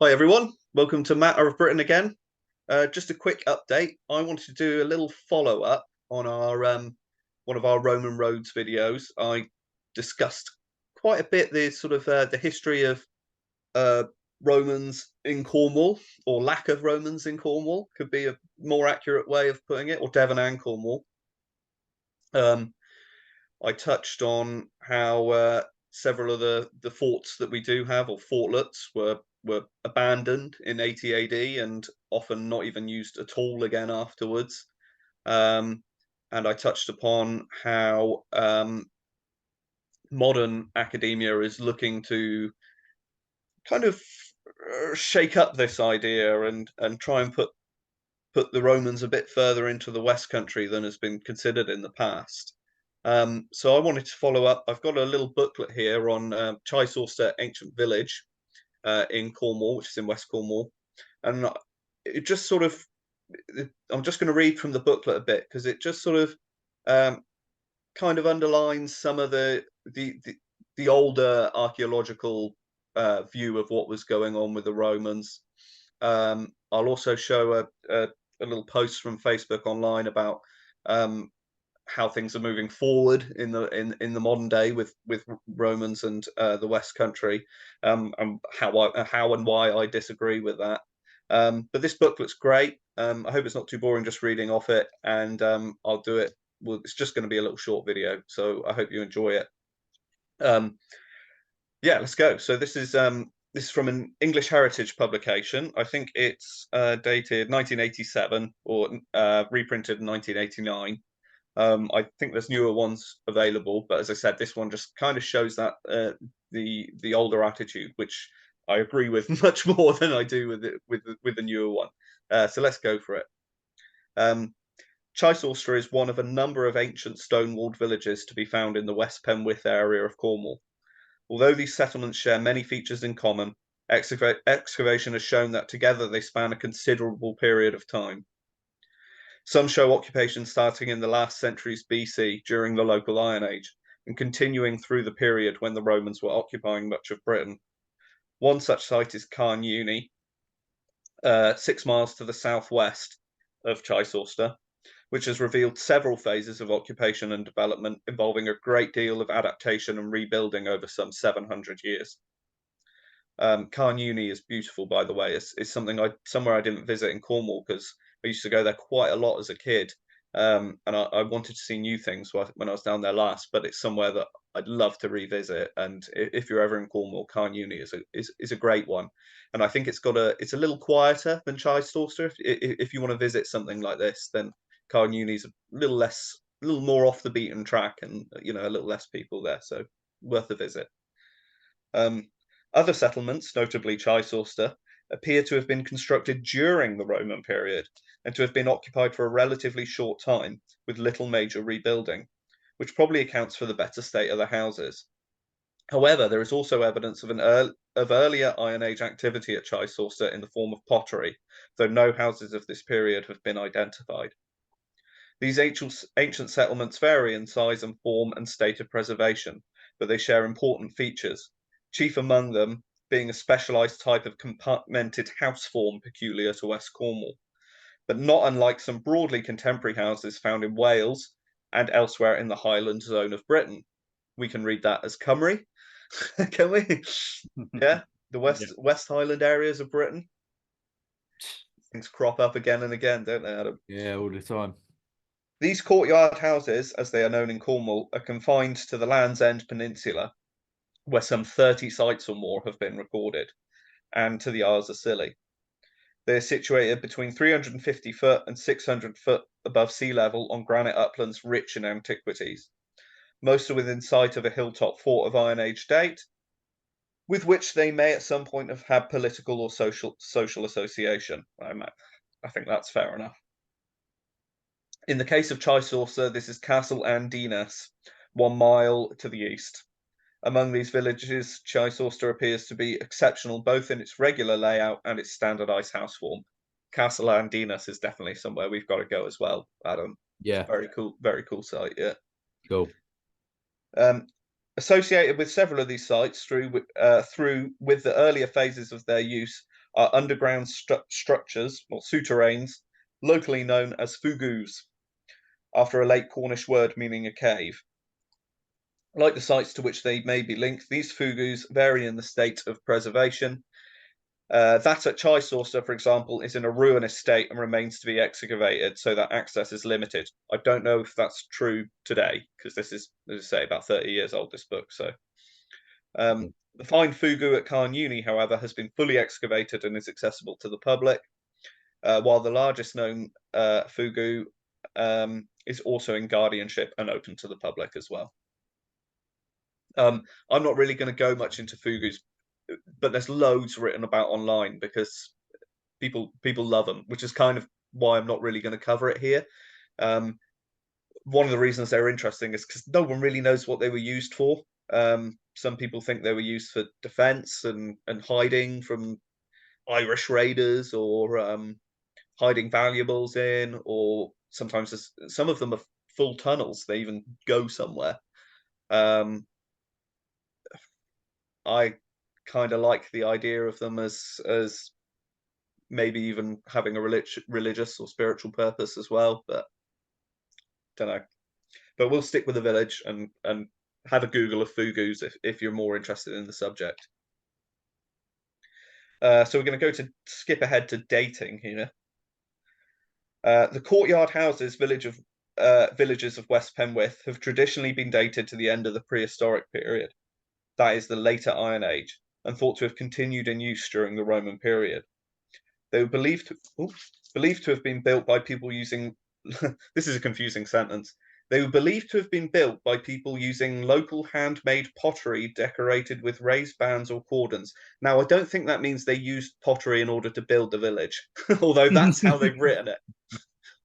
Hi everyone, welcome to Matter of Britain again. Just a quick update. I wanted to do a little follow up on our one of our Roman roads videos. I discussed quite a bit the sort of the history of uh, Romans in Cornwall, or lack of Romans in Cornwall, could be a more accurate way of putting it, or Devon and Cornwall. Um, I touched on how several of the forts that we do have, or fortlets, were abandoned in 80 AD and often not even used at all again afterwards. And I touched upon how modern academia is looking to kind of shake up this idea and try and put the Romans a bit further into the West Country than has been considered in the past. So I wanted to follow up. I've got a little booklet here on Chysauster Ancient Village in Cornwall, which is in West Cornwall, and it just sort of. I'm just going to read from the booklet a bit because it just sort of kind of underlines some of the older archaeological view of what was going on with the Romans. I'll also show a little post from Facebook online about how things are moving forward in the modern day with Romans and the West Country, and how and why I disagree with that. But this booklet's great. I hope it's not too boring just reading off it, and I'll do it. Well, it's just going to be a little short video, so I hope you enjoy it. Yeah, let's go. So this is from an English Heritage publication. I think it's dated 1987 or reprinted in 1989. I think there's newer ones available, but as I said, this one just kind of shows that the older attitude, which I agree with much more than I do with the newer one. So let's go for it. Chysauster is one of a number of ancient stone-walled villages to be found in the West Penwith area of Cornwall. Although these settlements share many features in common, excavation has shown that together they span a considerable period of time. Some show occupation starting in the last centuries BC during the local Iron Age and continuing through the period when the Romans were occupying much of Britain. One such site is Carnuni, 6 miles to the southwest of Chysauster, which has revealed several phases of occupation and development involving a great deal of adaptation and rebuilding over some 700 years. Carnuni is beautiful, by the way. It's somewhere I didn't visit in Cornwall because I used to go there quite a lot as a kid, and I wanted to see new things when I was down there last. But it's somewhere that I'd love to revisit. And if you're ever in Cornwall, Carnuni is a great one. And I think it's a little quieter than Chysauster. If you want to visit something like this, then Carnuni's a little more off the beaten track, and a little less people there. So worth a visit. Other settlements, notably Chysauster, appear to have been constructed during the Roman period and to have been occupied for a relatively short time with little major rebuilding, which probably accounts for the better state of the houses. However, there is also evidence of earlier Iron Age activity at Chysauster in the form of pottery, though no houses of this period have been identified. These ancient settlements vary in size and form and state of preservation, but they share important features, chief among them being a specialised type of compartmented house form peculiar to West Cornwall, but not unlike some broadly contemporary houses found in Wales and elsewhere in the Highland zone of Britain. We can read that as Cymru, can we? Yeah, the West Highland areas of Britain. Things crop up again and again, don't they, Adam? Yeah, all the time. These courtyard houses, as they are known in Cornwall, are confined to the Land's End Peninsula, where some 30 sites or more have been recorded, and to the Isles of Scilly. They are situated between 350 foot and 600 foot above sea level on granite uplands rich in antiquities. Most are within sight of a hilltop fort of Iron Age date, with which they may at some point have had political or social association. I think that's fair enough. In the case of Chysauster, this is Castle Andinas, 1 mile to the east. Among these villages, Chysauster appears to be exceptional both in its regular layout and its standardised house form. Castle Andinas is definitely somewhere we've got to go as well, Adam. Yeah. Very cool site, yeah. Cool. Associated with several of these sites through with the earlier phases of their use are underground structures, or souterrains, locally known as fugus, after a late Cornish word meaning a cave. Like the sites to which they may be linked, these fugus vary in the state of preservation. That at Chysauster, for example, is in a ruinous state and remains to be excavated, so that access is limited. I don't know if that's true today, because this is, as I say, about 30 years old, this book. So the fine fugu at Carnuni, however, has been fully excavated and is accessible to the public, while the largest known fugu is also in guardianship and open to the public as well. I'm not really going to go much into fugus, but there's loads written about online because people love them, which is kind of why I'm not really going to cover it here. One of the reasons they're interesting is because no one really knows what they were used for. Some people think they were used for defense and hiding from Irish raiders, or hiding valuables in, or sometimes some of them are full tunnels. They even go somewhere. I kind of like the idea of them as maybe even having a religious or spiritual purpose as well, but don't know. But we'll stick with the village and have a Google of fugus if you're more interested in the subject. So we're going to skip ahead to dating here. The Courtyard Houses villages of West Penwith have traditionally been dated to the end of the prehistoric period, that is the later Iron Age, and thought to have continued in use during the Roman period. They were believed to have been built by people using this is a confusing sentence. They were believed to have been built by people using local handmade pottery decorated with raised bands or cordons. Now, I don't think that means they used pottery in order to build the village, although that's how they've written it.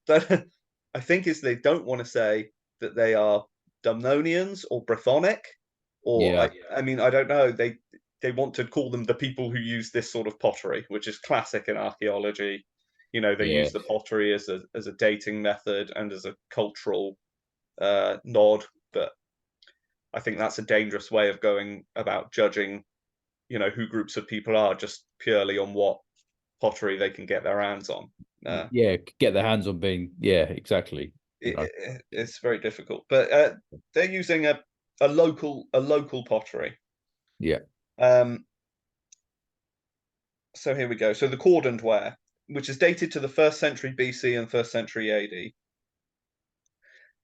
But I think is they don't want to say that they are Dumnonians or Brythonic, or Yeah. I mean, I don't know. They want to call them the people who use this sort of pottery, which is classic in archaeology. You know, they Yeah. use the pottery as a dating method and as a cultural nod, but I think that's a dangerous way of going about judging, you know, who groups of people are just purely on what pottery they can get their hands on. Yeah, get their hands on being, yeah, exactly. You know. It's very difficult, but they're using a local pottery. Yeah. So here we go. So the cordoned ware, which is dated to the 1st century BC and 1st century AD.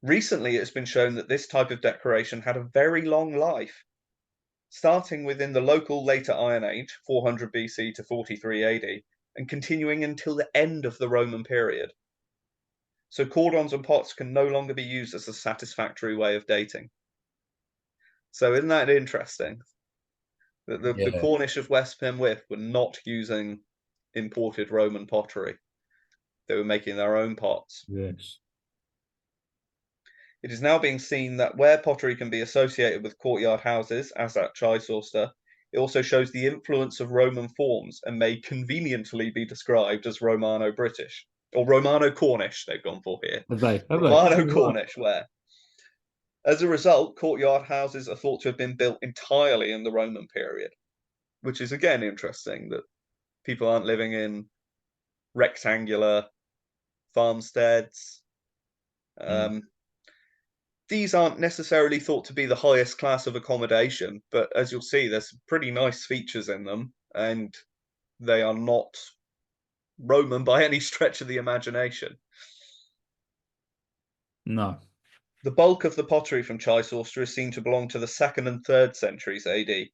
Recently, it's been shown that this type of decoration had a very long life, starting within the local later Iron Age, 400 BC to 43 AD, and continuing until the end of the Roman period. So cordons and pots can no longer be used as a satisfactory way of dating. So isn't that interesting? That the Yeah. Cornish of West Penwith were not using imported Roman pottery. They were making their own pots. Yes. It is now being seen that where pottery can be associated with courtyard houses, as at Chysauster, it also shows the influence of Roman forms and may conveniently be described as Romano British, or Romano Cornish, they've gone for here. Have they? Have they? Romano Oh, wow. Cornish ware. As a result, courtyard houses are thought to have been built entirely in the Roman period, which is again interesting that people aren't living in rectangular farmsteads. Mm. These aren't necessarily thought to be the highest class of accommodation, but as you'll see, there's some pretty nice features in them, and they are not Roman by any stretch of the imagination. No. The bulk of the pottery from Chysauster is seen to belong to the 2nd and 3rd centuries AD.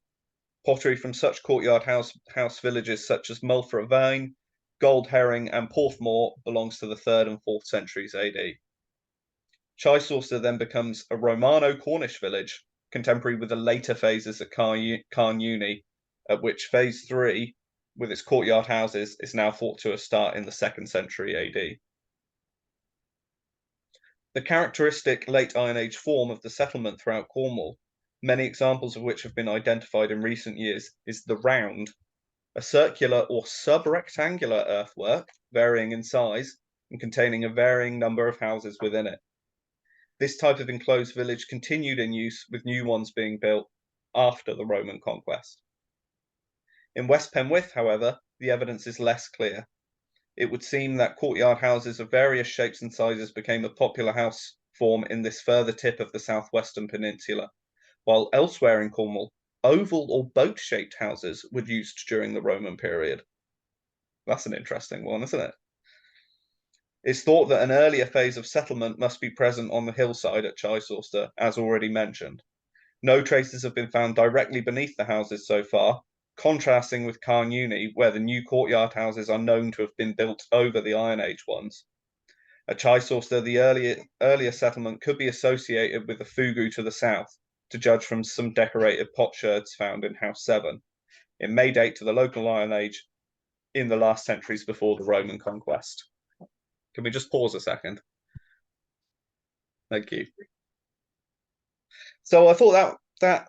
Pottery from such courtyard house villages such as Mulfravine, Gold Herring, and Porthmore belongs to the 3rd and 4th centuries AD. Chysauster then becomes a Romano Cornish village, contemporary with the later phases at Carnuni, at which phase 3, with its courtyard houses, is now thought to have started in the 2nd century AD. The characteristic late Iron Age form of the settlement throughout Cornwall, many examples of which have been identified in recent years, is the round, a circular or sub-rectangular earthwork, varying in size and containing a varying number of houses within it. This type of enclosed village continued in use, with new ones being built after the Roman conquest. In West Penwith, however, the evidence is less clear. It would seem that courtyard houses of various shapes and sizes became a popular house form in this further tip of the southwestern peninsula, while elsewhere in Cornwall, oval or boat-shaped houses were used during the Roman period. That's an interesting one, isn't it? It's thought that an earlier phase of settlement must be present on the hillside at Chysauster, as already mentioned. No traces have been found directly beneath the houses so far, contrasting with Carnuni, where the new courtyard houses are known to have been built over the Iron Age ones. At Chysauster, the earlier settlement could be associated with the Fugu to the south, to judge from some decorated potsherds found in House 7. It may date to the local Iron Age in the last centuries before the Roman conquest. Can we just pause a second? Thank you. So I thought that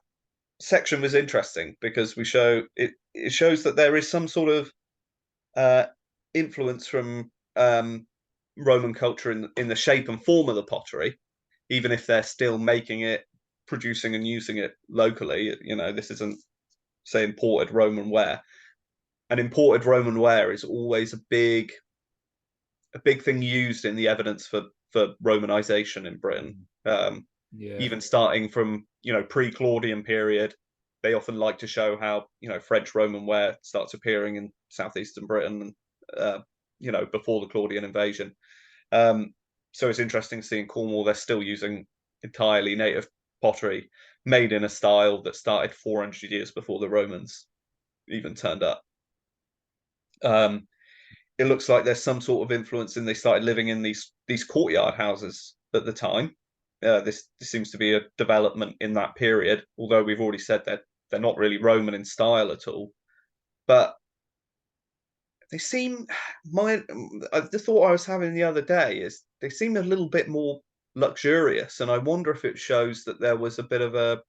section was interesting because it shows that there is some sort of influence from Roman culture in the shape and form of the pottery, even if they're still making it, producing and using it locally. You know, this isn't, say, imported Roman ware. And imported Roman ware is always a big thing used in the evidence for Romanization in Britain. Even starting from, you know, pre-Claudian period, they often like to show how, you know, French Roman ware starts appearing in southeastern Britain, you know, before the Claudian invasion. So it's interesting to see in Cornwall they're still using entirely native pottery made in a style that started 400 years before the Romans even turned up. It looks like there's some sort of influence, and they started living in these courtyard houses at the time. This seems to be a development in that period, although we've already said that they're not really Roman in style at all. But they seem, the thought I was having the other day is they seem a little bit more luxurious, and I wonder if it shows that there was a bit of a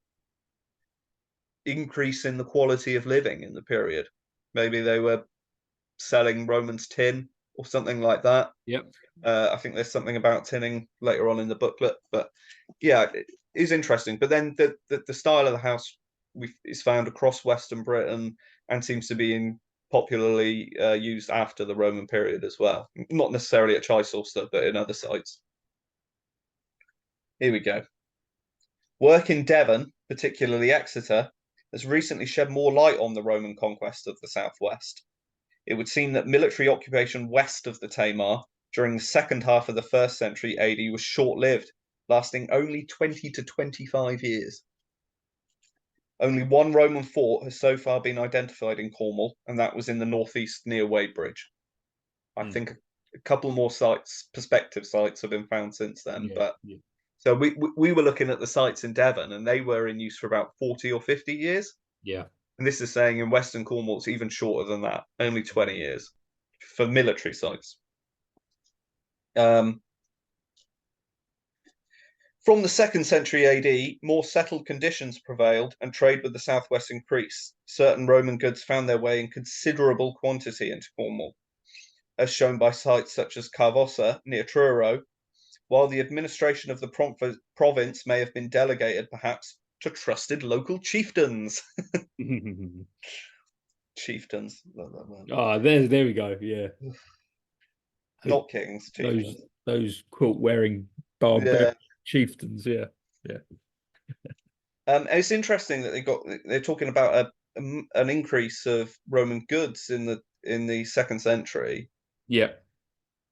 increase in the quality of living in the period. Maybe they were selling Romans tin or something like that. Yep. I think there's something about tinning later on in the booklet, but yeah, it is interesting. But then the style of the house is found across Western Britain and seems to be popularly used after the Roman period as well. Not necessarily at Chysauster, but in other sites. Here we go. Work in Devon, particularly Exeter, has recently shed more light on the Roman conquest of the southwest. It would seem that military occupation west of the Tamar during the second half of the 1st century AD was short-lived, lasting only 20 to 25 years. Only one Roman fort has so far been identified in Cornwall, and that was in the northeast near Wadebridge. I think a couple more sites, prospective sites, have been found since then. So we were looking at the sites in Devon, and they were in use for about 40 or 50 years. Yeah. And this is saying in Western Cornwall, it's even shorter than that, only 20 years for military sites. From the 2nd century AD, more settled conditions prevailed and trade with the southwest increased. Certain Roman goods found their way in considerable quantity into Cornwall, as shown by sites such as Carvossa near Truro, while the administration of the province may have been delegated perhaps to trusted local chieftains. Chieftains. There we go. Yeah. Not kings, chieftains. Those quilt wearing barbarian chieftains. Yeah. It's interesting that they're talking about an increase of Roman goods in the 2nd century. Yeah.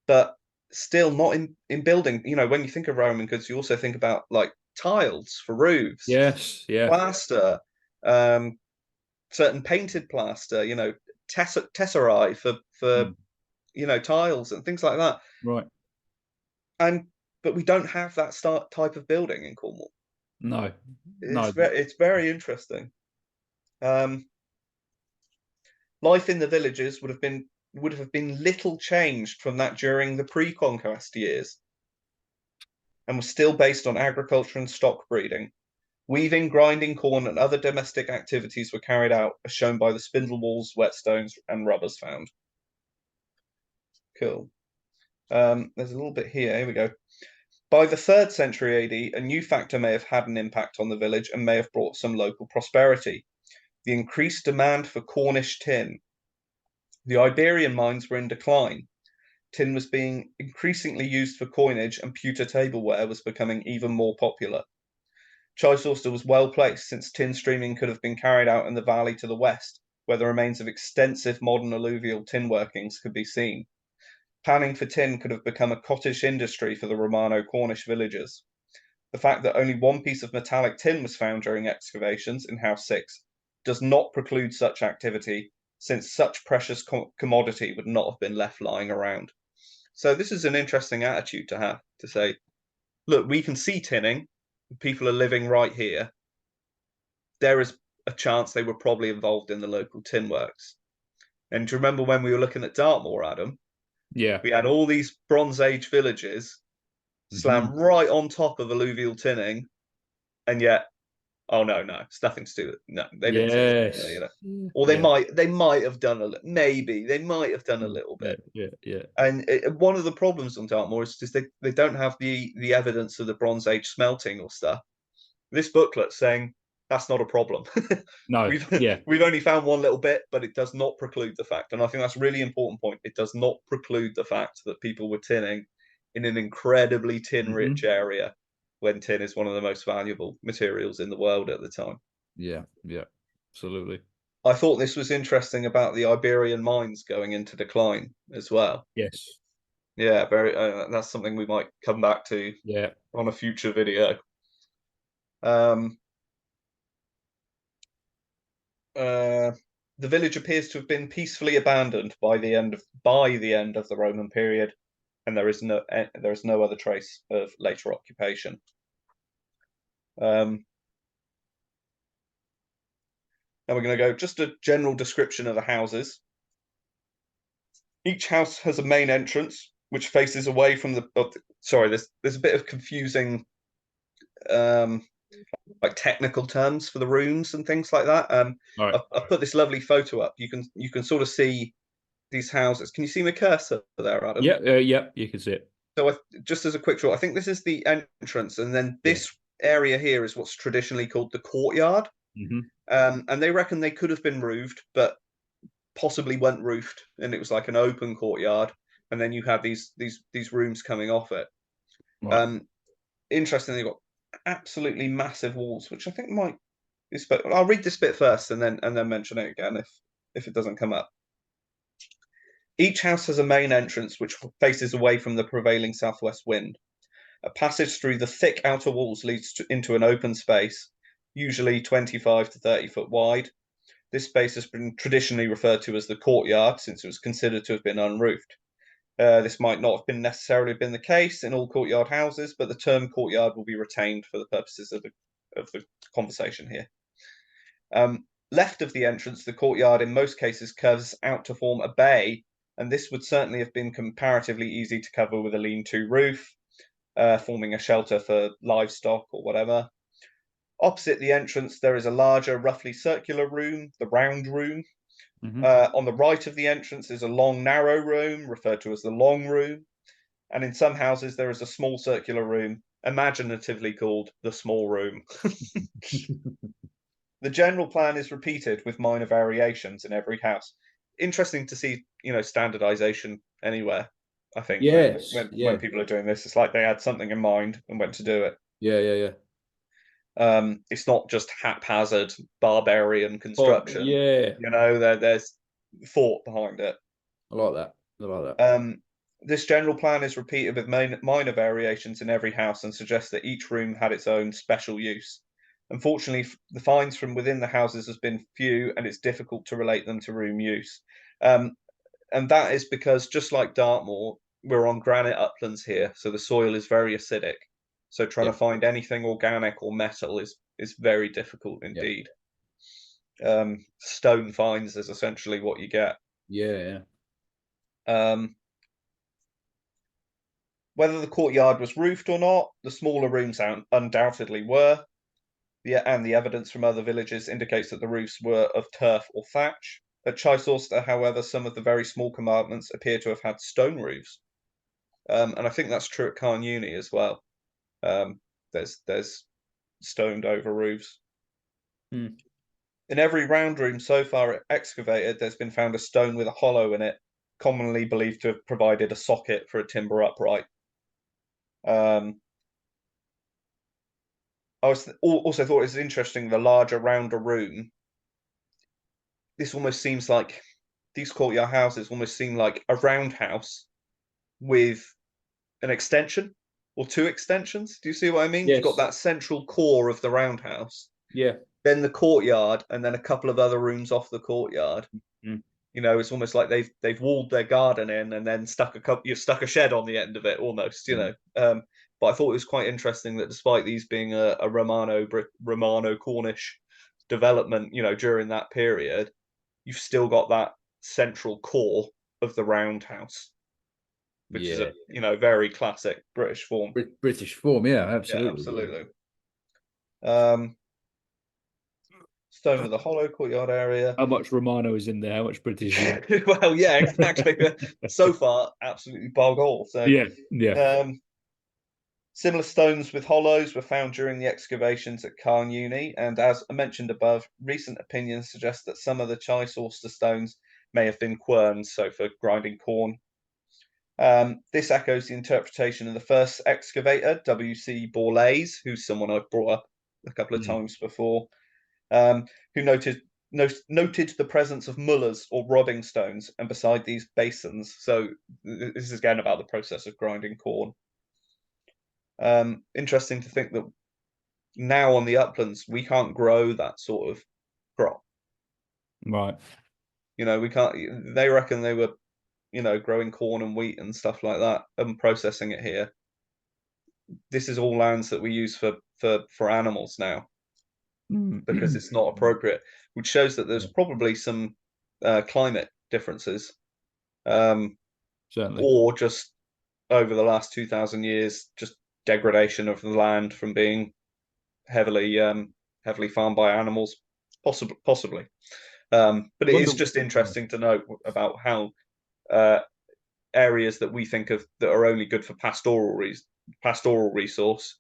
But still not in building. You know, when you think of Roman goods, you also think about like tiles for roofs. Yes. Yeah. Plaster, certain painted plaster. You know, tesserae for you know, tiles and things like that. Right. But we don't have that type of building in Cornwall. No. It's very interesting. Life in the villages would have been little changed from that during the pre-conquest years, and was still based on agriculture and stock breeding. Weaving, grinding corn, and other domestic activities were carried out, as shown by the spindle wheels, whetstones, and rubbers found. Cool. There's a little bit here. Here we go. By the 3rd century AD, a new factor may have had an impact on the village and may have brought some local prosperity: the increased demand for Cornish tin. The Iberian mines were in decline. Tin was being increasingly used for coinage, and pewter tableware was becoming even more popular. Chysauster was well placed, since tin streaming could have been carried out in the valley to the west, where the remains of extensive modern alluvial tin workings could be seen. Panning for tin could have become a cottage industry for the Romano Cornish villagers. The fact that only one piece of metallic tin was found during excavations in House 6 does not preclude such activity, since such precious commodity would not have been left lying around. So this is an interesting attitude to have, to say, look, we can see tinning, people are living right here. There is a chance they were probably involved in the local tin works. And do you remember when we were looking at Dartmoor, Adam? Yeah. We had all these Bronze Age villages Hmm. slammed right on top of alluvial tinning, and yet, oh no, it's nothing to do with, no, they didn't tin it, Yes. you know. Yeah. Or Yeah. they might have done maybe they might have done a little Yeah. bit. Yeah. Yeah. And one of the problems on Dartmoor is just they don't have the evidence of the Bronze Age smelting or stuff. This booklet's saying that's not a problem. No. we've Yeah. we've only found one little bit, but it does not preclude the fact. And I think that's a really important point. It does not preclude the fact that people were tinning in an incredibly tin-rich Hmm. area when tin is one of the most valuable materials in the world at the time. Yeah. Yeah. Absolutely. I thought this was interesting about the Iberian mines going into decline as well. Yes. Yeah, very. That's something we might come back to Yeah. on a future video. Um, uh, the village appears to have been peacefully abandoned by the end of the Roman period, and there is no other trace of later occupation. Um, Now we're going to go just a general description of the houses. Each house has a main entrance which faces away from sorry, there's a bit of confusing um, like technical terms for the rooms and things like that. All right. I've put this lovely photo up. You can sort of see these houses. Can you see my cursor there, Adam? Yeah. Yeah. You can see it. So just as a quick draw, I think this is the entrance, and then Yeah. this area here is what's traditionally called the courtyard. Hmm. And they reckon they could have been roofed, but possibly weren't roofed, and it was like an open courtyard. And then you had these rooms coming off it. Right. Um, Interestingly, you've got absolutely massive walls, which I think might be. I'll read this bit first, and then mention it again if it doesn't come up. Each house has a main entrance which faces away from the prevailing southwest wind. A passage through the thick outer walls leads into an open space, usually 25 to 30 foot wide. This space has been traditionally referred to as the courtyard, since it was considered to have been unroofed. This might not have been necessarily been the case in all courtyard houses, but the term courtyard will be retained for the purposes of the conversation here. Left of the entrance, the courtyard in most cases curves out to form a bay, and this would certainly have been comparatively easy to cover with a lean-to roof, forming a shelter for livestock or whatever. Opposite the entrance, there is a larger, roughly circular room, the round room. Hmm. On the right of the entrance is a long, narrow room, referred to as the long room. And in some houses, there is a small circular room, imaginatively called the small room. The general plan is repeated with minor variations in every house. Interesting to see, standardization anywhere. I think Yes. when Yeah. people are doing this, it's like they had something in mind and went to do it. Yeah. Yeah. Yeah. It's not just haphazard barbarian Oh, construction. yeah. There's thought behind it. I like that. I like that. This general plan is repeated with minor variations in every house and suggests that each room had its own special use. Unfortunately, the finds from within the houses has been few, and it's difficult to relate them to room use. Um, and that is because, just like Dartmoor, we're on granite uplands here, so the soil is very acidic. So trying Yeah. to find anything organic or metal is very difficult Yeah. indeed. Stone finds is essentially what you get. Yeah. Um, Whether the courtyard was roofed or not, the smaller rooms undoubtedly were. And the evidence from other villages indicates that the roofs were of turf or thatch. At Chysauster, however, some of the very small compartments appear to have had stone roofs. And I think that's true at Carn Uni as well. There's stoned over roofs. Hmm. In every round room so far excavated, there's been found a stone with a hollow in it, commonly believed to have provided a socket for a timber upright. I also thought it was interesting, the larger, rounder room. This almost seems like these courtyard houses almost seem like a roundhouse with an extension or two extensions. Do you see what I mean? You've got Yes. that central core of the roundhouse, Yeah. then the courtyard, and then a couple of other rooms off the courtyard. Mm. You know, it's almost like they've walled their garden in and then you've stuck a shed on the end of it almost, you Mm. know. But I thought it was quite interesting that despite these being a Romano Cornish development, you know, during that period, you've still got that central core of the roundhouse, which is Yeah. a very classic British form. British form, yeah, Yeah, absolutely. Yeah. absolutely. Um, Stone with a hollow courtyard area. How much Romano is in there? How much British is Well, yeah, exactly. in So far, absolutely bog all. So, Yeah, yeah. um, similar stones with hollows were found during the excavations at Carnuni, and as I mentioned above, recent opinions suggest that some of the Chysauster stones may have been querns, so for grinding corn. This echoes the interpretation of the first excavator, W.C. Borlase, who's someone I've brought up a couple of Mm. times before, who noted the presence of mullahs or rodding stones and beside these basins. So this is again about the process of grinding corn. Interesting to think that now on the uplands we can't grow that sort of crop. Right. You know, we can't. They reckon they were, growing corn and wheat and stuff like that and processing it here. This is all lands that we use for animals now because Mm. it's not appropriate, which shows that there's Yeah, probably some climate differences, certainly. or just over the last 2,000 years, just degradation of the land from being heavily farmed by animals, possibly. But it is Wonder. just Yeah. interesting to note about how uh, areas that we think of that are only good for pastoral resource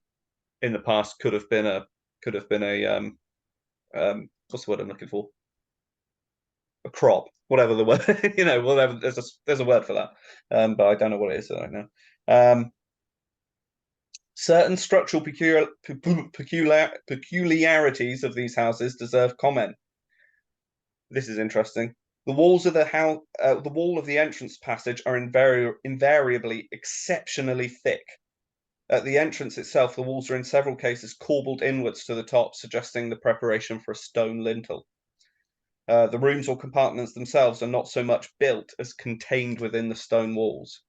in the past could have been a what's the word I'm looking for? A crop, whatever the word, whatever. There's a word for that, but I don't know what it is right now. Certain structural peculiarities of these houses deserve comment. This is interesting. The walls of the wall of the entrance passage are invariably exceptionally thick. At the entrance itself, the walls are in several cases corbelled inwards to the top, suggesting the preparation for a stone lintel. The rooms or compartments themselves are not so much built as contained within the stone walls,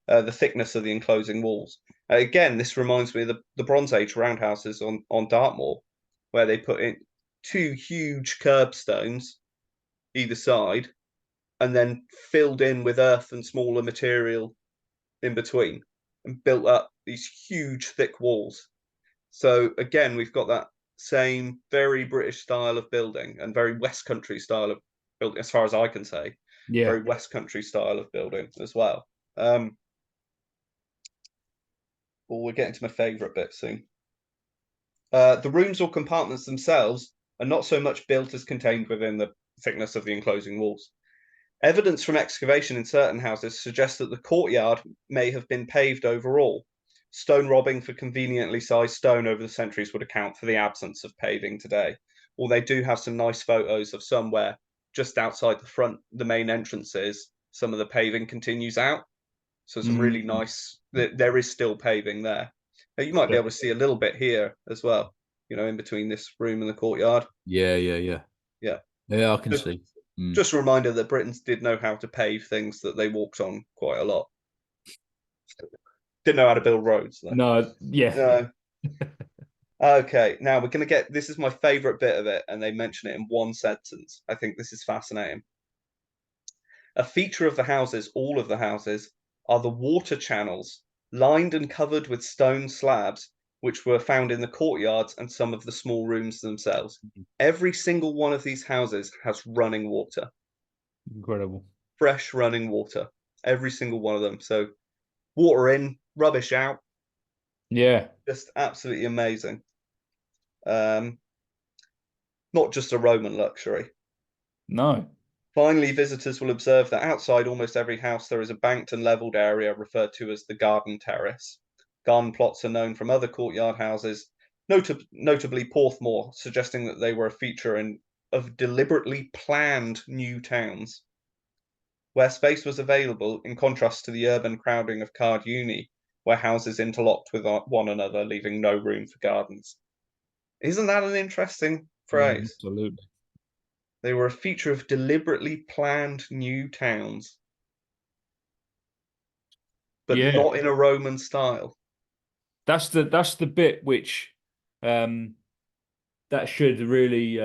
the thickness of the enclosing walls. Again, this reminds me of the Bronze Age roundhouses on Dartmoor, where they put in two huge curbstones either side and then filled in with earth and smaller material in between and built up these huge thick walls. So again, we've got that same very British style of building and very West Country style of building, as far as I can say, Yeah. very West Country style of building as well. Well, we're getting to my favourite bit soon. The rooms or compartments themselves are not so much built as contained within the thickness of the enclosing walls. Evidence from excavation in certain houses suggests that the courtyard may have been paved overall. Stone robbing for conveniently sized stone over the centuries would account for the absence of paving today. Or they do have some nice photos of somewhere just outside the front, the main entrances, some of the paving continues out. So some really Mm. nice, there is still paving there. You might be Yeah. able to see a little bit here as well, in between this room and the courtyard. Yeah. Yeah. Yeah. Yeah. Yeah. I can Just, see. Mm. just a reminder that Britons did know how to pave things that they walked on quite a lot. Didn't know how to build roads though. No. Yeah. Okay, now we're going to get this is my favorite bit of it, and they mention it in one sentence. I think this is fascinating. A feature of the houses, all of the houses, are the water channels, lined and covered with stone slabs, which were found in the courtyards and some of the small rooms themselves. Every single one of these houses has running water, Incredible. fresh running water. Every single one of them. So water in, rubbish out. Yeah. Just absolutely amazing. Um, not just a Roman luxury. No. Finally, visitors will observe that outside almost every house there is a banked and levelled area referred to as the garden terrace. Garden plots are known from other courtyard houses, notably Porthmore, suggesting that they were a feature of deliberately planned new towns. Where space was available, in contrast to the urban crowding of Card Uni, where houses interlocked with one another, leaving no room for gardens. Isn't that an interesting Yeah, phrase? absolutely. They were a feature of deliberately planned new towns, but Yeah, not in a Roman style. that's the bit which um that should really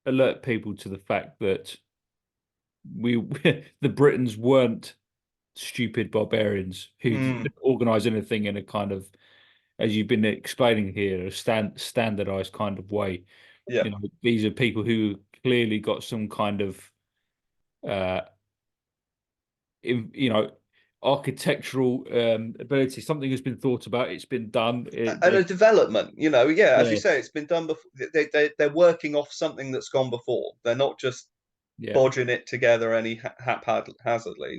alert people to the fact that we the Britons weren't stupid barbarians who Mm, organize anything in a kind of, as you've been explaining here, a standardized kind of way. yeah. These are people who clearly got some kind of uh in, architectural ability. Something has been thought about, it's been done. And a development, yeah, as you say, Yes, it's been done before. They're working off something that's gone before. They're not just yeah. bodging it together any haphazardly.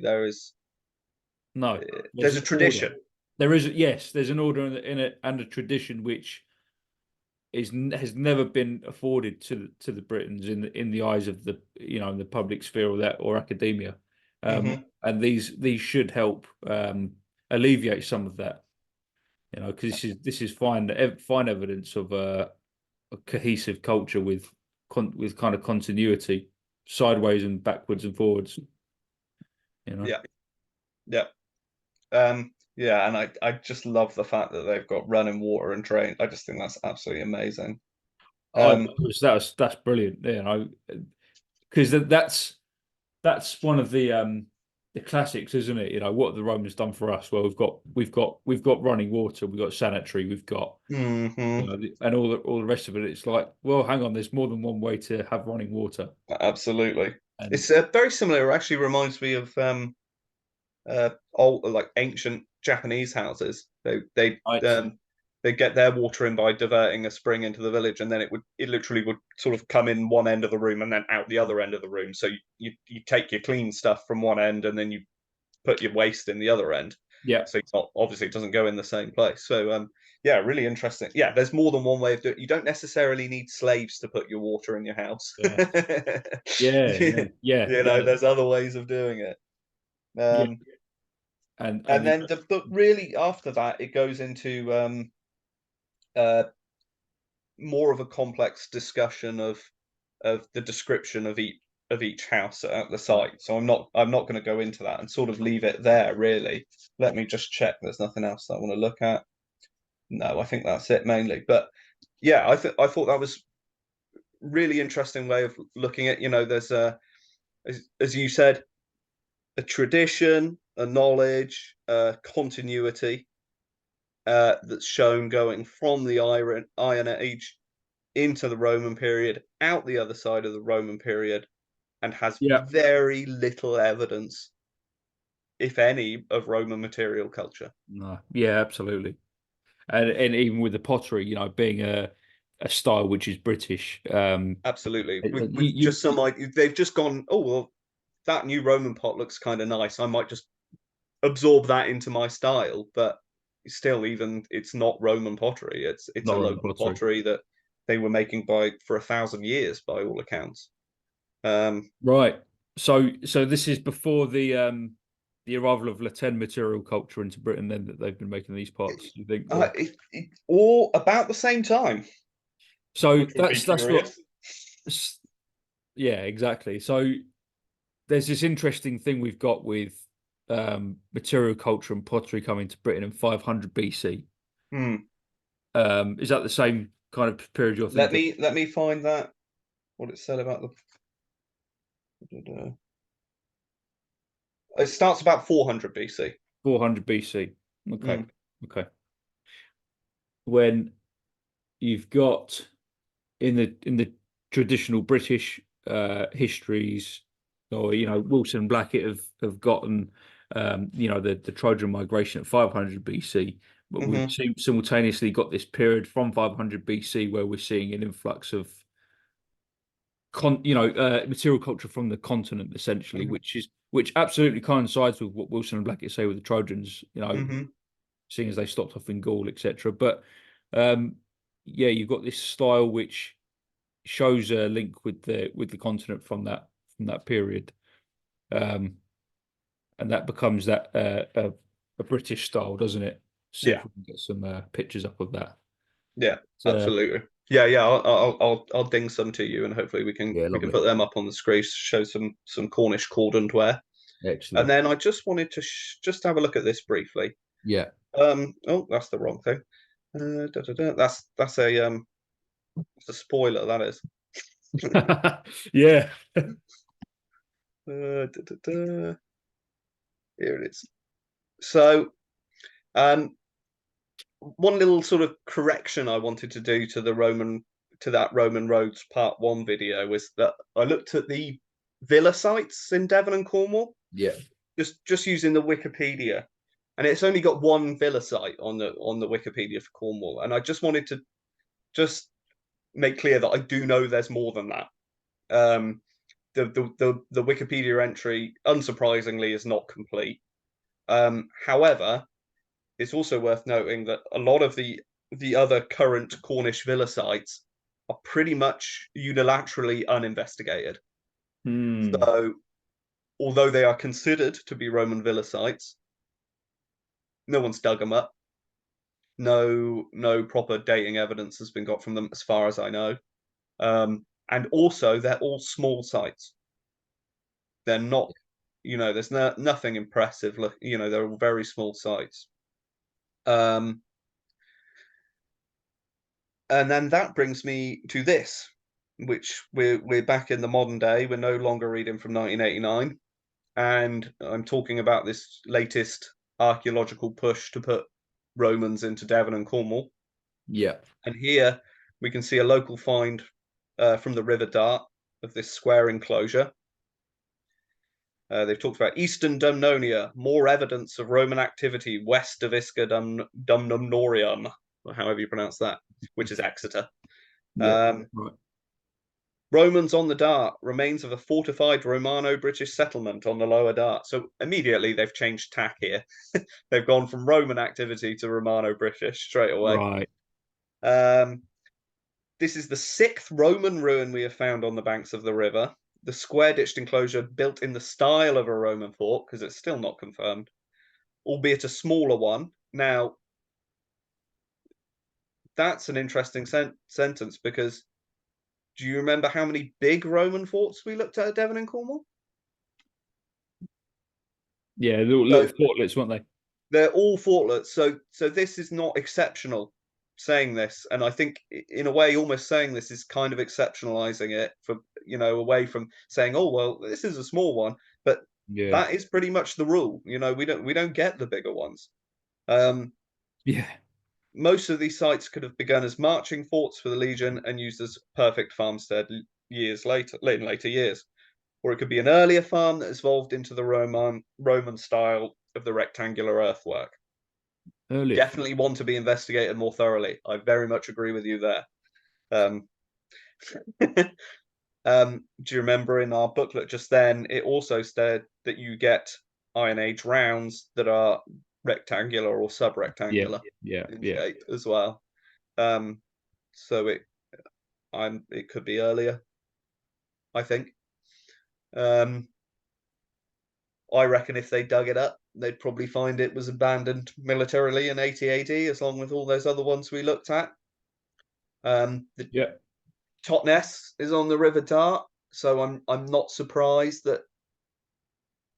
No, there's There's a an order. tradition. There is, yes, there's an order in it and a tradition which has never been afforded to the Britons in the eyes of the in the public sphere or academia, Hmm. and these should help alleviate some of that. Because this is fine evidence of a cohesive culture with kind of continuity, sideways and backwards and forwards. You know. Yeah, yeah. Yeah, and I just love the fact that they've got running water and drain. I just think that's absolutely amazing. Um, That's brilliant. Because that's one of the classics, isn't it? What have the Romans done for us? Well, we've got running water, we've got sanitary, we've got mhm, and all the rest of it. It's like, well, hang on, there's more than one way to have running water, absolutely. and It's very similar. It actually reminds me of old, like ancient Japanese houses. right, They get their water in by diverting a spring into the village, and then it literally would sort of come in one end of the room and then out the other end of the room. So you take your clean stuff from one end, and then you put your waste in the other end. yeah, So it's not, obviously it doesn't go in the same place. So yeah, really interesting. Yeah, there's more than one way of doing it. You don't necessarily need slaves to put your water in your house. yeah, yeah, no, yeah, There's other ways of doing it. yeah, Um, and and then but really after that it goes into uh, more of a complex discussion of the description of each house at the site. So I'm not going to go into that and sort of leave it there really. Let me just check. There's nothing else that I want to look at. No, I think that's it mainly. But yeah, I thought that was really interesting way of looking at. There's as you said, a tradition, a knowledge, a continuity that's shown going from the Iron Age into the Roman period, out the other side of the Roman period, and has yeah, very little evidence, if any, of Roman material culture. no, yeah, absolutely, and even with the pottery, being a style which is British, Absolutely, with you just some idea, they've just gone. Oh well, that new Roman pot looks kind of nice. I might just absorb that into my style, but still, even it's not Roman pottery. It's a not Roman local pottery. pottery that they were making for 1,000 years, by all accounts. Um, Right. So this is before the arrival of Latin material culture into Britain, then, that they've been making these pots, you think? Or all about the same time, so which would be that's what curious. yeah, exactly. So there's this interesting thing we've got with material culture and pottery coming to Britain in 500 BC. Hmm. Is that the same kind of period you're Let thinking? me let me find that what it said about it starts about 400 BC. 400 BC. Okay. Hmm. Okay. When you've got in the traditional British histories, or Wilson and Blackett have gotten the Trojan migration at 500 BC, but we've Hmm. simultaneously got this period from 500 BC where we're seeing an influx of material culture from the continent essentially, Hmm. which absolutely coincides with what Wilson and Blackett say with the Trojans, Hmm. seeing as they stopped off in Gaul, etc. But um, yeah, you've got this style which shows a link with the continent from that period, um, and that becomes a British style, doesn't it? See Yeah. if we can get some pictures up of that. Yeah, So, absolutely. Yeah, yeah. I'll ding some to you, and hopefully yeah, we can lovely, put them up on the screen to show some Cornish cordon wear. And excellent. then I just wanted to just have a look at this briefly. Yeah, Oh, that's the wrong thing. That's a spoiler. That is. yeah, Da, da, da. Here it is. So, um, one little sort of correction I wanted to do to that Roman roads part one video was that I looked at the villa sites in Devon and Cornwall, yeah. just using the Wikipedia, and it's only got one villa site on the Wikipedia for Cornwall, and I just wanted to just make clear that I do know there's more than that. Um, the Wikipedia entry, unsurprisingly, is not complete. However, it's also worth noting that a lot of the other current Cornish villa sites are pretty much unilaterally uninvestigated. Hmm. So, although they are considered to be Roman villa sites, no one's dug them up. No proper dating evidence has been got from them, as far as I know. And also, they're all small sites. They're not, there's nothing impressive. Look, they're all very small sites. Um, And then that brings me to this, which we're back in the modern day. We're no longer reading from 1989, and I'm talking about this latest archaeological push to put Romans into Devon and Cornwall. Yeah. And here we can see a local find from the River Dart of this square enclosure. They've talked about Eastern Dumnonia, more evidence of Roman activity west of Isca Dumnorium, or however you pronounce that, which is Exeter. Yeah. Um, Right. Romans on the Dart, remains of a fortified Romano-British settlement on the lower Dart. So immediately they've changed tack here. They've gone from Roman activity to Romano-British straight away. Right. Um, this is the sixth Roman ruin we have found on the banks of the river. The square-ditched enclosure built in the style of a Roman fort, because it's still not confirmed, albeit a smaller one. Now, that's an interesting sentence because do you remember how many big Roman forts we looked at Devon and Cornwall? Yeah. Little So fortlets, weren't they? they're all fortlets. So this is not exceptional saying this, and I think in a way almost saying this is kind of exceptionalizing it for away from saying, oh well, this is a small one, but Yeah. that is pretty much the rule. We don't get the bigger ones. Um, Yeah. Most of these sites could have begun as marching forts for the legion and used as perfect farmstead years later years, or it could be an earlier farm that evolved into the Roman style of the rectangular earthwork. Earlier. Definitely want to be investigated more thoroughly. I very much agree with you there. Um, do you remember in our booklet just then, it also said that you get Iron Age rounds that are rectangular or Yeah. sub-rectangular Yeah. in Yeah. shape as well. Um, so it could be earlier, I think. Um, I reckon if they dug it up, they'd probably find it was abandoned militarily in 80 AD, as long with all those other ones we looked at. The Yeah. Totnes is on the River Dart, so I'm not surprised that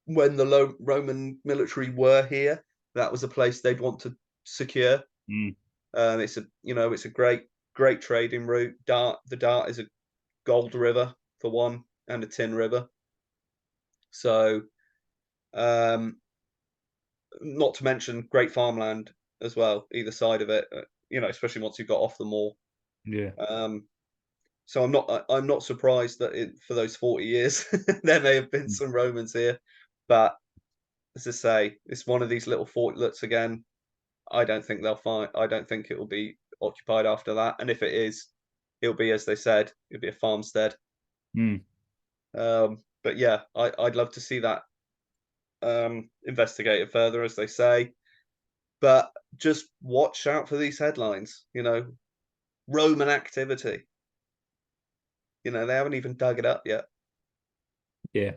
when the Roman military were here, that was a place they'd want to secure. Mm. It's a great trading route. The Dart is a gold river for one, and a tin river. So, um, not to mention great farmland as well, either side of it. Especially once you got off the moor. Yeah. Um, so I'm not surprised that for those 40 years there may have been Mm. some Romans here, but as I say, it's one of these little fortlets again. I don't think they'll find. I don't think it will be occupied after that. And if it is, it'll be as they said. It'll be a farmstead. Mm. But yeah, I'd love to see that investigated further, as they say. But just watch out for these headlines. Roman activity. They haven't even dug it up yet. Yeah, Yeah.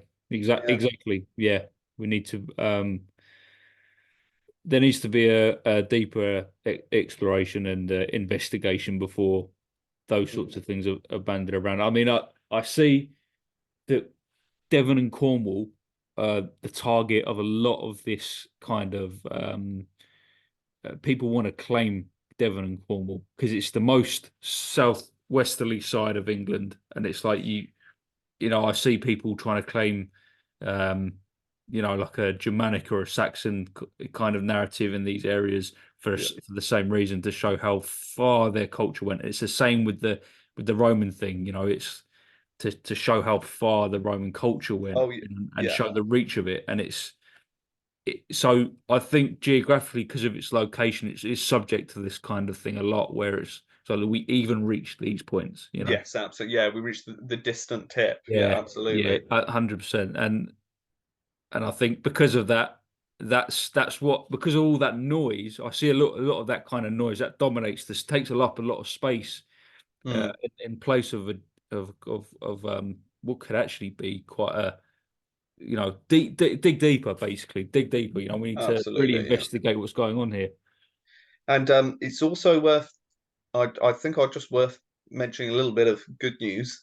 exactly. Yeah, we need to. There needs to be a deeper exploration and investigation before those sorts Mm. of things are banded around. I mean, I see that Devon and Cornwall, the target of a lot of this kind of people want to claim Devon and Cornwall because it's the most southwesterly side of England, and it's like I see people trying to claim, um, like a Germanic or a Saxon kind of narrative in these areas Yeah. for the same reason to show how far their culture went. It's the same with the Roman thing. It's to show how far the Roman culture went Oh, and yeah. show the reach of it. And so I think geographically, because of its location, it's subject to this kind of thing a lot, where it's so that we even reach these points. Yes, absolutely. Yeah, we reached the distant tip. Yeah, Yeah, yeah, absolutely. 100%. And I think because of that, that's what because of all that noise, I see a lot of that kind of noise that dominates this, takes up a lot of space Mm, in place of what could actually be quite a dig deeper, basically dig deeper. We need to really absolutely. Yeah. investigate what's going on here. And it's also worth. I think I'd just worth mentioning a little bit of good news.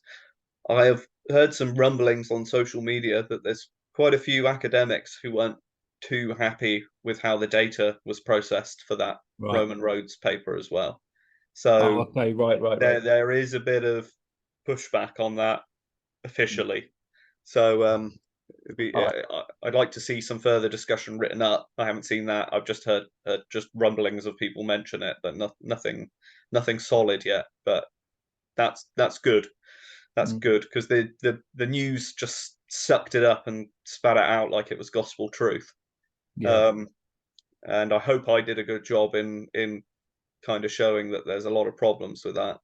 I have heard some rumblings on social media that there's quite a few academics who weren't too happy with how the data was processed for that Right. Roman roads paper as well. Oh, So okay. Right. Right. Right. there is a bit of pushback on that officially. So Uh, I'd like to see some further discussion written up. I haven't seen that. I've just heard just rumblings of people mention it, but nothing solid yet. But that's good. That's mm, good because the news just sucked it up and spat it out like it was gospel truth. yeah. Um, and I hope I did a good job in kind of showing that there's a lot of problems with that.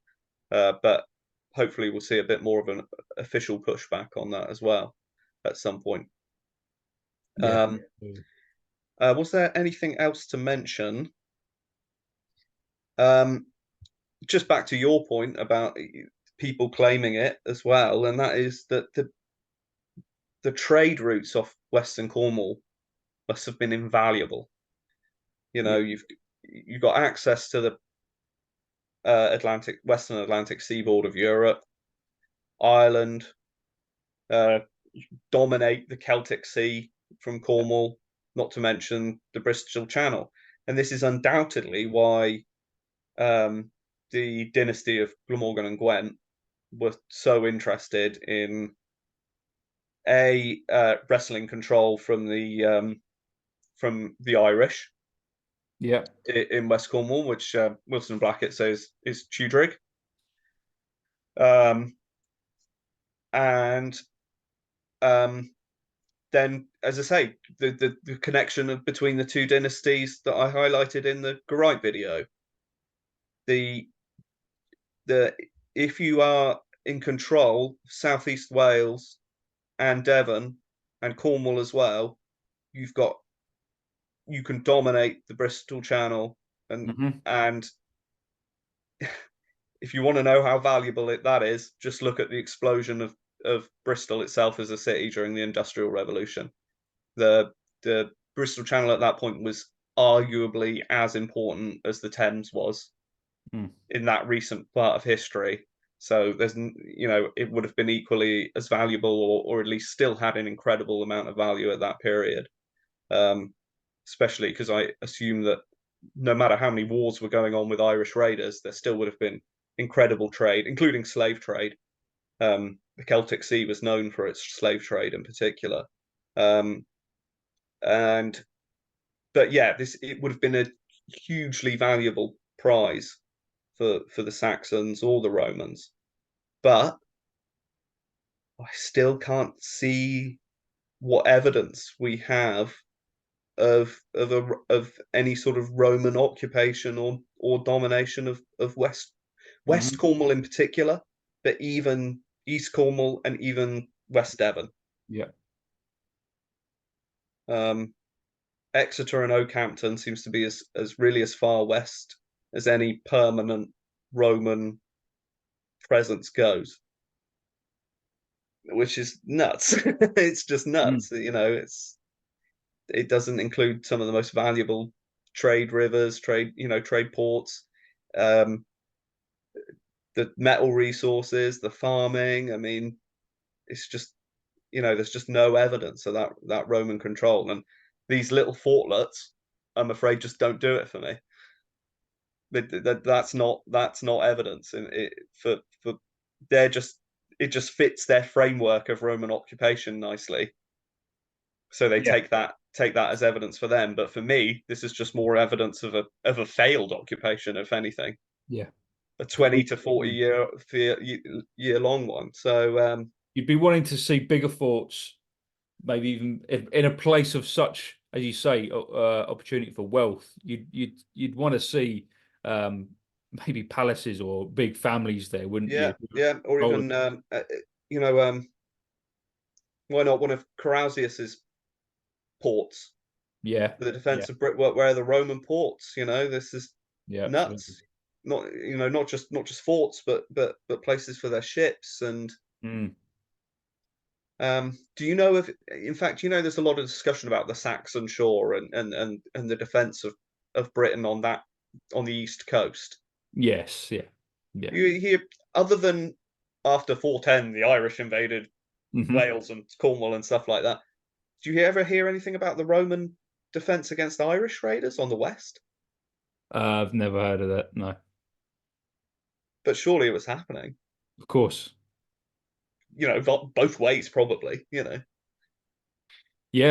But hopefully we'll see a bit more of an official pushback on that as well at some point. Yeah. Um, was there anything else to mention? Um, just back to your point about people claiming it as well, and that is that the trade routes off Western Cornwall must have been invaluable. Yeah. You've got access to the Western Atlantic seaboard of Europe, Ireland, uh, dominate the Celtic Sea from Cornwall, not to mention the Bristol Channel. And this is undoubtedly why the dynasty of Glamorgan and Gwent were so interested in wrestling control from the Irish Yeah. in West Cornwall, which Wilson and Blackett says is Tudrig. Um, and um, then, as I say, the connection between the two dynasties that I highlighted in the Geraint video, the the if you are in control, Southeast Wales and Devon and Cornwall as well, you've got you can dominate the Bristol Channel Hmm. and if you want to know how valuable that is, just look at the explosion of Bristol itself as a city during the Industrial Revolution. The Bristol Channel at that point was arguably as important as the Thames was Mm. in that recent part of history. So it would have been equally as valuable, or at least still had an incredible amount of value at that period. Um, Especially because I assume that no matter how many wars were going on with Irish raiders, there still would have been incredible trade, including slave trade. The Celtic Sea was known for its slave trade in particular. Um, and but yeah, this it would have been a hugely valuable prize for the Saxons or the Romans. But I still can't see what evidence we have of any sort of Roman occupation or domination of West Hmm. Cornwall in particular, but even East Cornwall and even West Devon. Yeah. Um, Exeter and Oakhampton seems to be as really as far west as any permanent Roman presence goes, which is nuts. It's just Mm. nuts. It doesn't include some of the most valuable trade rivers, trade ports, um, the metal resources, the farming. I mean, it's just there's just no evidence of that Roman control, and these little fortlets, I'm afraid, just don't do it for me. That's not evidence, and for they're just it just fits their framework of Roman occupation nicely. So they Yeah. take that as evidence for them. But for me, this is just more evidence of a failed occupation, if anything, Yeah. a Because 20 to 40 year long one. So you'd be wanting to see bigger forts, maybe even if, in a place of such, as you say, opportunity for wealth. You'd want to see um, maybe palaces or big families there, wouldn't yeah, you? yeah, or Roll even you know why not one of Carausius's ports Yeah. for the Yeah. defense of Brit? Where are the Roman ports? This is Yeah. Absolutely. nuts. Not just forts, but places for their ships. And Mm. do you know if, in fact, there's a lot of discussion about the Saxon shore and the defense of Britain on the east coast. Yes. Yeah. Yeah. You hear, other than after 410, the Irish invaded Hmm. Wales and Cornwall and stuff like that. Do you ever hear anything about the Roman defense against Irish raiders on the west? I've never heard of that. No. But surely it was happening. Of course. Both ways probably. Yeah.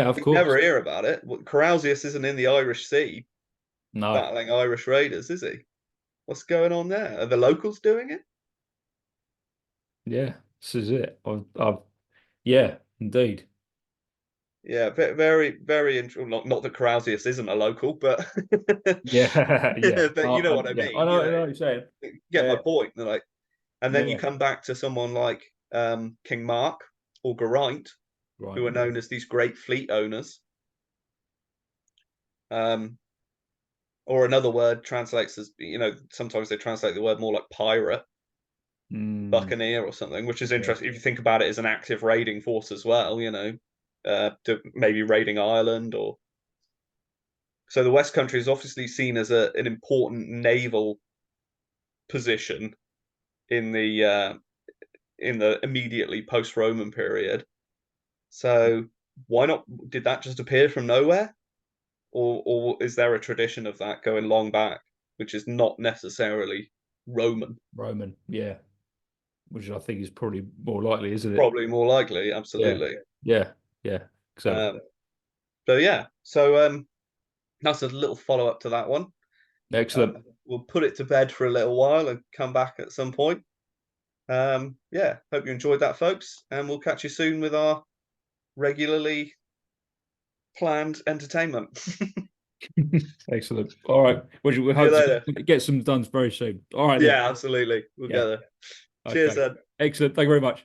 Of We never course. hear about it. Carausius isn't in the Irish Sea No. battling Irish raiders, is he? What's going on there? Are the locals doing it? Yeah. This is it. Yeah. Indeed. Yeah, very, very interesting. Not that Carausius isn't a local, but Yeah. Yeah. but you know what I Yeah. I mean. know. I know what you're saying. Get my Yeah. point. And then you Yeah. come back to someone like King Mark or Geraint, Right. who are known as these great fleet owners. Um, or another word translates as, sometimes they translate the word more like pirate, Mm. buccaneer or something, which is Yeah. interesting if you think about it as an active raiding force as well, to maybe raiding Ireland or. So the West Country is obviously seen as an important naval position in the immediately post-Roman period. So why not? Did that just appear from nowhere? Or is there a tradition of that going long back, which is not necessarily Roman? Roman. Yeah. Which I think is probably more likely, isn't it? Probably more likely, Yeah. absolutely. Yeah. Yeah. Exactly. Um, so yeah, so that's a little follow up to that one. Excellent. We'll put it to bed for a little while and come back at some point. Yeah, hope you enjoyed that, folks, and we'll catch you soon with our regularly planned entertainment. See Excellent. All right. We you hope later. to get some done very soon. All right then. Yeah, absolutely. We'll Yeah. get there. Cheers, Okay. Ed. Excellent. Thank you very much.